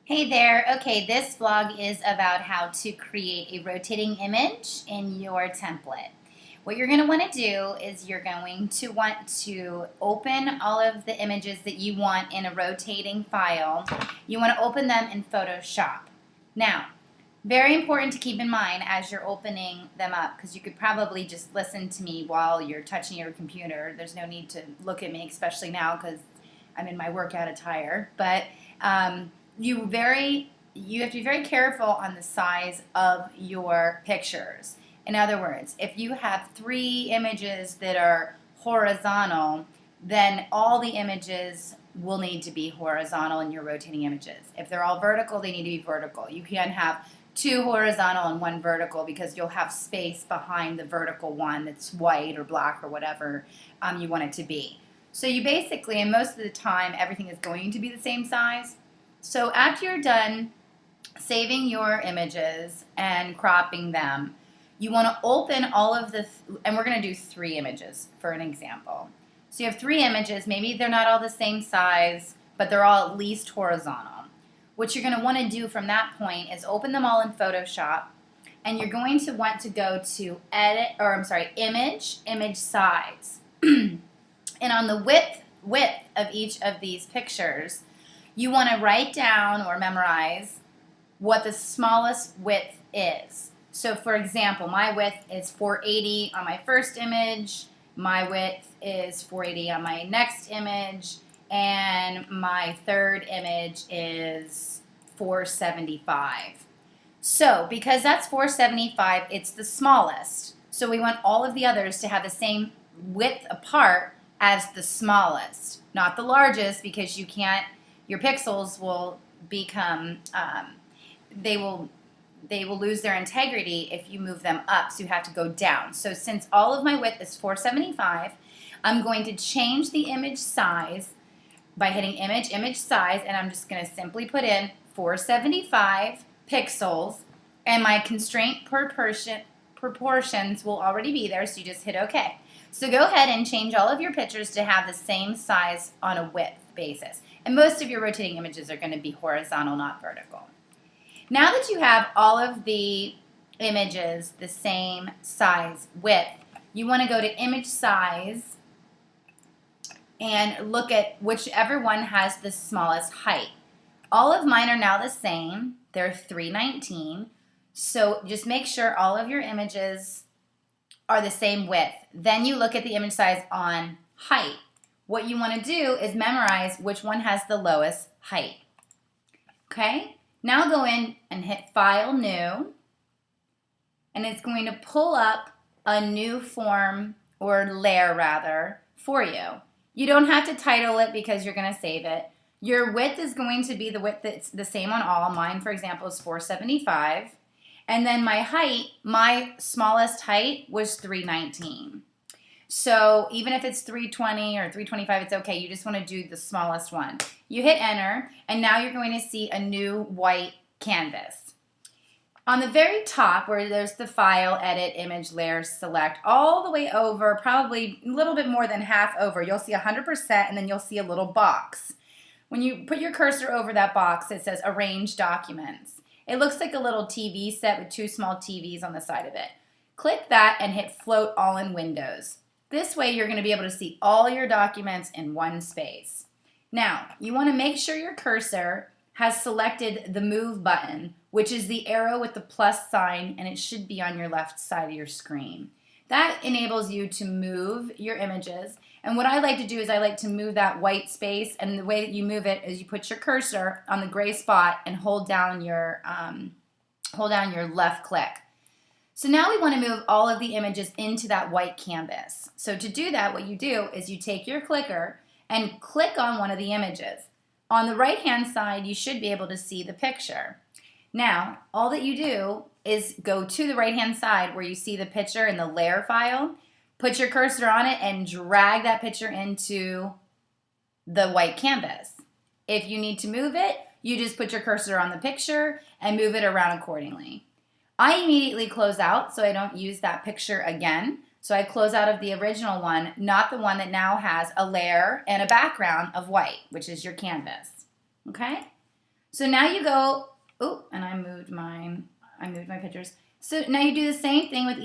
Hey there. Okay, this vlog is about how to create a rotating image in your template. What you're going to want to do is you're going to want to open all of the images that you want in a rotating file. You want to open them in Photoshop. Now, very important to keep in mind as you're opening them up, because you could probably just listen to me while you're touching your computer. There's no need to look at me, especially now because I'm in my workout attire. But you have to be very careful on the size of your pictures. In other words, if you have 3 images that are horizontal, then all the images will need to be horizontal in your rotating images. If they're all vertical, they need to be vertical. You can't have 2 horizontal and 1 vertical because you'll have space behind the vertical one that's white or black or whatever you want it to be. So you basically, and most of the time, everything is going to be the same size. So after you're done saving your images and cropping them, you want to open all of the, and we're going to do 3 images for an example. So you have 3 images, maybe they're not all the same size, but they're all at least horizontal. What you're going to want to do from that point is open them all in Photoshop, and you're going to want to go to image size. And on the width of each of these pictures, you want to write down or memorize what the smallest width is. So for example, my width is 480 on my first image, my width is 480 on my next image, and my third image is 475. So because that's 475, it's the smallest. So we want all of the others to have the same width apart as the smallest, not the largest, because you can't, your pixels will become, they will lose their integrity if you move them up, so you have to go down. So since all of my width is 475, I'm going to change the image size by hitting image size, and I'm just going to simply put in 475 pixels, and my constraint proportions will already be there, so you just hit OK. So go ahead and change all of your pictures to have the same size on a width basis. And most of your rotating images are going to be horizontal, not vertical. Now that you have all of the images the same size width, you want to go to image size and look at whichever one has the smallest height. All of mine are now the same. They're 319. So just make sure all of your images are the same width. Then you look at the image size on height. What you want to do is memorize which one has the lowest height. Okay? Now go in and hit File, New, and it's going to pull up a new form, or layer rather, for you. You don't have to title it because you're going to save it. Your width is going to be the width that's the same on all. Mine, for example, is 475. And then my height, my smallest height was 319. So even if it's 320 or 325, it's okay. You just want to do the smallest one. You hit enter, and now you're going to see a new white canvas. On the very top, where there's the file, edit, image, layer, select, all the way over, probably a little bit more than half over, you'll see 100%, and then you'll see a little box. When you put your cursor over that box, it says Arrange Documents. It looks like a little TV set with 2 small TVs on the side of it. Click that and hit Float All in Windows. This way you're going to be able to see all your documents in one space. Now, you want to make sure your cursor has selected the Move button, which is the arrow with the plus sign, and it should be on your left side of your screen. That enables you to move your images. And what I like to do is I like to move that white space, and the way that you move it is you put your cursor on the gray spot and hold down your left click. So now we want to move all of the images into that white canvas. So to do that, what you do is you take your clicker and click on one of the images. On the right-hand side, you should be able to see the picture. Now, all that you do is go to the right-hand side where you see the picture in the layer file, put your cursor on it, and drag that picture into the white canvas. If you need to move it, you just put your cursor on the picture and move it around accordingly. I immediately close out so I don't use that picture again. So I close out of the original one, not the one that now has a layer and a background of white, which is your canvas. Okay? So now you go, oh, and I moved my pictures. So now you do the same thing with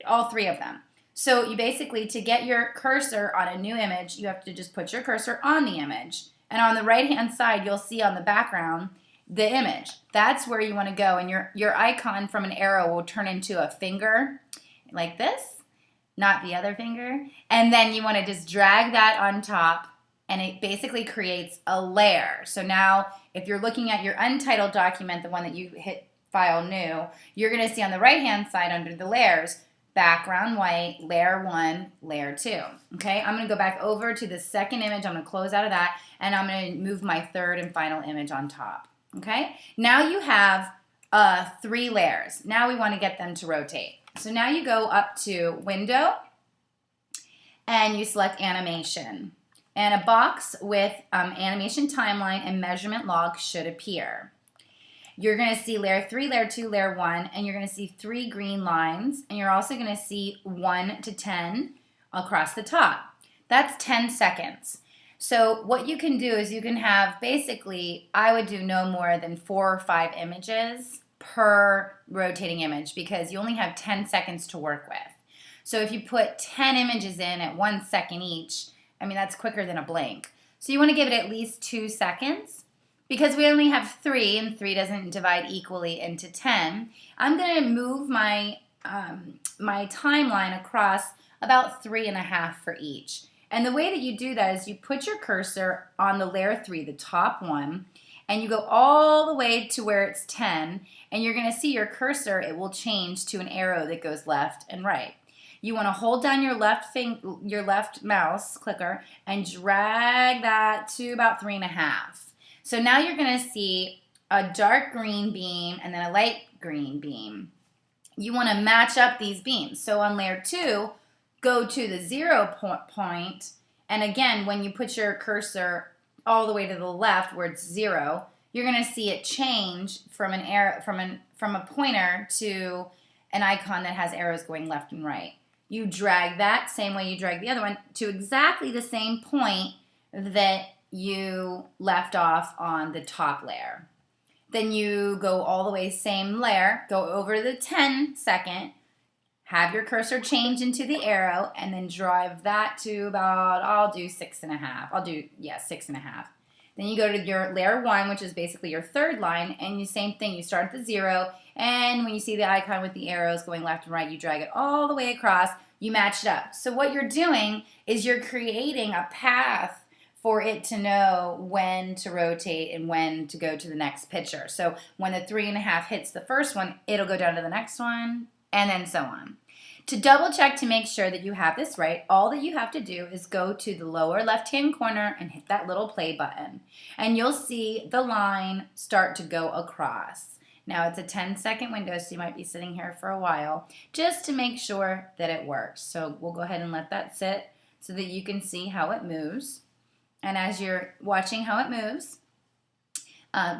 all three of them. So you basically, to get your cursor on a new image, you have to just put your cursor on the image. And on the right-hand side, you'll see on the background the image. That's where you want to go. And your icon from an arrow will turn into a finger like this, not the other finger. And then you want to just drag that on top, and it basically creates a layer. So now if you're looking at your untitled document, the one that you hit File New, you're going to see on the right-hand side under the layers, background white, layer 1, layer 2. Okay, I'm going to go back over to the second image. I'm going to close out of that, and I'm going to move my third and final image on top. Okay, now you have 3 layers. Now we want to get them to rotate. So now you go up to Window, and you select Animation. And a box with animation timeline and measurement log should appear. You're going to see layer 3, layer 2, layer 1, and you're going to see 3 green lines, and you're also going to see 1 to 10 across the top. That's 10 seconds. So what you can do is you can have, basically, I would do no more than 4 or 5 images per rotating image because you only have 10 seconds to work with. So if you put 10 images in at 1 second each, I mean, that's quicker than a blink. So you want to give it at least 2 seconds. Because we only have 3, and 3 doesn't divide equally into 10, I'm going to move my timeline across about 3.5 for each. And the way that you do that is you put your cursor on the layer 3, the top one, and you go all the way to where it's 10, and you're going to see your cursor, it will change to an arrow that goes left and right. You want to hold down your left mouse clicker and drag that to about 3.5. So now you're going to see a dark green beam and then a light green beam. You want to match up these beams. So on layer 2, go to the 0 point, and again, when you put your cursor all the way to the left where it's 0, you're going to see it change from an arrow, from a pointer to an icon that has arrows going left and right. You drag that same way you drag the other one to exactly the same point that you left off on the top layer. Then you go all the way, same layer, go over the 10 second, have your cursor change into the arrow, and then drive that to about, I'll do 6.5. 6.5. Then you go to your layer 1, which is basically your third line, and you same thing, you start at the 0, and when you see the icon with the arrows going left and right, you drag it all the way across, you match it up. So what you're doing is you're creating a path for it to know when to rotate and when to go to the next picture. So when the 3.5 hits the first one, it'll go down to the next one, and then so on. To double check to make sure that you have this right, all that you have to do is go to the lower left-hand corner and hit that little play button. And you'll see the line start to go across. Now it's a 10-second window, so you might be sitting here for a while, just to make sure that it works. So we'll go ahead and let that sit so that you can see how it moves. And as you're watching how it moves,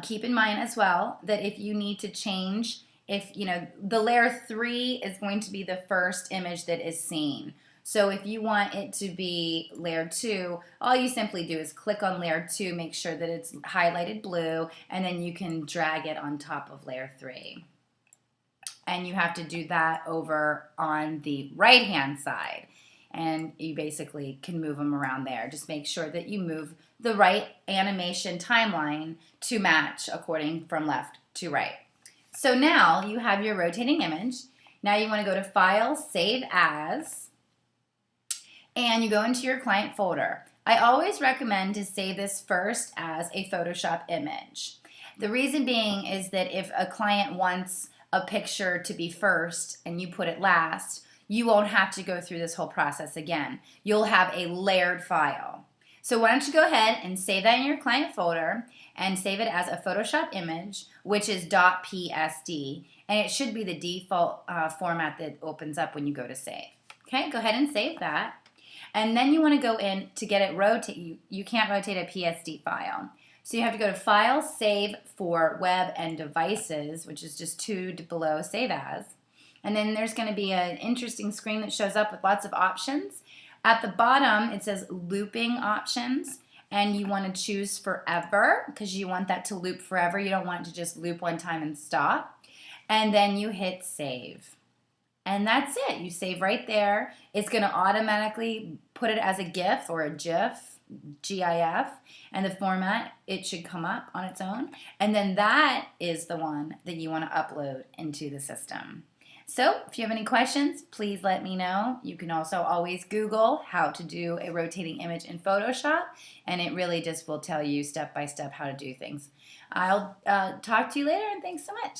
keep in mind as well that if you need to change, if the layer 3 is going to be the first image that is seen. So if you want it to be layer 2, all you simply do is click on layer 2, make sure that it's highlighted blue, and then you can drag it on top of layer 3. And you have to do that over on the right-hand side. And you basically can move them around there. Just make sure that you move the right animation timeline to match according from left to right. So now you have your rotating image. Now you want to go to File, Save As, and you go into your client folder. I always recommend to save this first as a Photoshop image. The reason being is that if a client wants a picture to be first and you put it last, you won't have to go through this whole process again. You'll have a layered file. So why don't you go ahead and save that in your client folder and save it as a Photoshop image, which is .psd, and it should be the default format that opens up when you go to save. Okay, go ahead and save that. And then you want to go in to get it rotate. You can't rotate a PSD file. So you have to go to File, Save for Web and Devices, which is just 2 below Save As. And then there's going to be an interesting screen that shows up with lots of options. At the bottom, it says Looping Options. and you want to choose forever because you want that to loop forever. You don't want it to just loop one time and stop. And then you hit save. And that's it. You save right there. It's going to automatically put it as a GIF or a GIF, GIF, and the format, it should come up on its own. And then that is the one that you want to upload into the system. So if you have any questions, please let me know. You can also always Google how to do a rotating image in Photoshop, and it really just will tell you step by step how to do things. I'll talk to you later, and thanks so much.